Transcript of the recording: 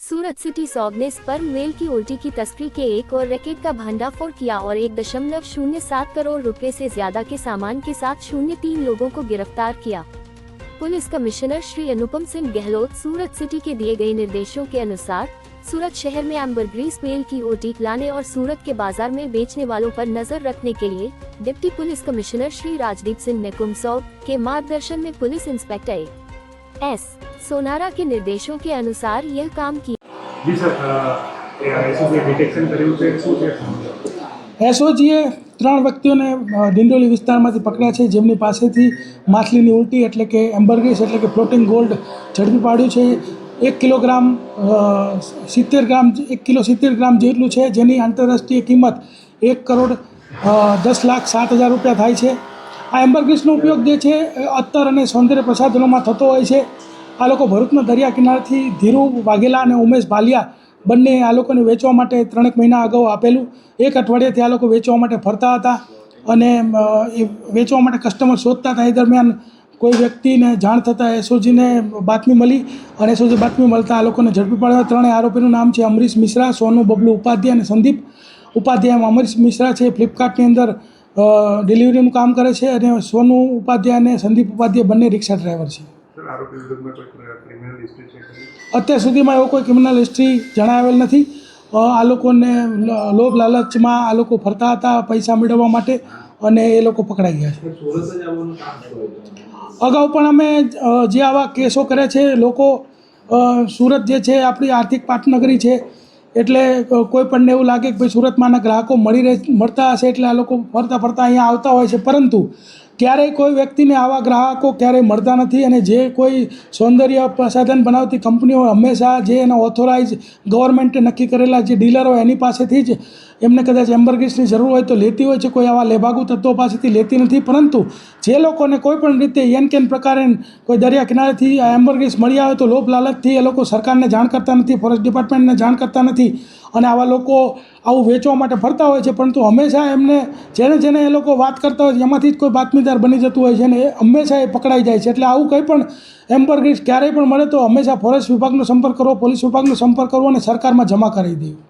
सूरत city सॉगने sperm whale की उल्टी की तस्करी के एक और रैकेट का भंडाफोड़ किया और 1.07 करोड़ रुपए से ज्यादा के सामान के साथ 03 लोगों को गिरफ्तार किया। पुलिस कमिश्नर श्री अनुपम सिंह गहलोत सूरत सिटी के दिए गए निर्देशों के अनुसार सूरत शहर में एम्बरग्रीस वेल की ओटी लाने और सूरत के बाजार में बेचने वालों पर नजर रखने के लिए deputy police commissioner Shri Rajdeep Singh नेकुमसौग के मार्गदर्शन में पुलिस इंस्पेक्टर एस सोनारा के निर्देशों के अनुसार यह काम किया। जी सर, एसओजी डिटेक्शन કર્યું છે શું છે? એસઓજીએ 3 વ્યક્તિઓને ડિંડોલી વિસ્તારમાંથી પકડ્યા છે, જેમની પાસેથી માછલીની ઉલટી એટલે કે એમ્બરગ્રીસ એટલે કે ફ્લોટિંગ ગોલ્ડ ઝડપી પાડ્યું છે। 1 કિલોગ્રામ 70 ગ્રામ જેટલું છે, જેની આંતરરાષ્ટ્રીય કિંમત 1,10,07,000 રૂપિયા થાય છે। આ એમ્બરગ્રીસનો ઉપયોગ જે છે અત્તર અને સૌંદર્ય પ્રસાધનોમાં થતો હોય છે। આ લોકો ભરૂચના દરિયા કિનારેથી ધીરુ વાઘેલા અને ઉમેશ ભાલિયા બંને આ લોકોને વેચવા માટે 3 મહિના અગાઉ આપેલું। 1 અઠવાડિયાથી આ લોકો વેચવા માટે ફરતા હતા અને એ વેચવા માટે કસ્ટમર શોધતા હતા। એ દરમિયાન કોઈ વ્યક્તિને જાણ થતાં એસઓજીને બાતમી મળી અને એસઓજી બાતમી મળતા આ લોકોને ઝડપી પાડ્યા। 3 આરોપીનું નામ છે અમરીશ મિશ્રા, સોનુ બબલુ ઉપાધ્યાય અને સંદીપ ઉપાધ્યાય। અમરીશ મિશ્રા છે ફ્લિપકાર્ટની અંદર ડિલિવરીનું કામ કરે છે અને સોનુ ઉપાધ્યાય અને સંદીપ ઉપાધ્યાય બંને રિક્ષા ડ્રાઈવર છે। સર, આરોપી વિરુદ્ધમાં કોઈ ક્રિમિનલ હિસ્ટ્રી છે? અત્યાર સુધીમાં એવો કોઈ ક્રિમિનલ હિસ્ટ્રી જણાવેલ નથી। આ લોકોને લોભ લાલચમાં આ લોકો ફરતા હતા પૈસા મેળવવા માટે અને એ લોકો પકડાઈ ગયા છે। અગાઉ પણ અમે જે આવા કેસો કરે છે લોકો સુરત જે છે આપણી આર્થિક પાટનગરી છે, એટલે કોઈ પણને એવું લાગે કે ભાઈ સુરતમાંના ગ્રાહકો મળતા હશે એટલે આ લોકો ફરતા અહીંયા આવતા હોય છે, પરંતુ ક્યારેય કોઈ વ્યક્તિને આવા ગ્રાહકો ક્યારેય મળતા નથી। અને જે કોઈ સૌંદર્ય પ્રસાધન બનાવતી કંપનીઓ હંમેશા જે એના ઓથોરાઇઝ ગવર્મેન્ટે નક્કી કરેલા જે ડીલરો એની પાસેથી જ એમને કદાચ એમ્બરગ્રીસની જરૂર હોય તો લેતી હોય છે, કોઈ આવા લેભાગુ તત્વો પાસેથી લેતી નથી। પરંતુ જે લોકોને કોઈ પણ રીતે એન પ્રકારે કોઈ દરિયા કિનારેથી આ એમ્બરગ્રીસ મળી આવે તો લોભ લાલચથી એ લોકો સરકારને જાણ કરતા નથી, ફોરેસ્ટ ડિપાર્ટમેન્ટને જાણ કરતા નથી અને આવા લોકો આવું વેચવા માટે ફરતા હોય છે। પરંતુ હંમેશા એમને જેને એ લોકો વાત કરતા હોય છે એમાંથી જ કોઈ બાતમીદાર બની જતું હોય છે અને એ હંમેશા એ પકડાઈ જાય છે। એટલે આવું કંઈ પણ એમ્બરગ્રીસ ક્યારેય પણ મળે તો હંમેશા ફોરેસ્ટ વિભાગનો સંપર્ક કરવો, પોલીસ વિભાગનો સંપર્ક કરવો અને સરકારમાં જમા કરાવી દેવું।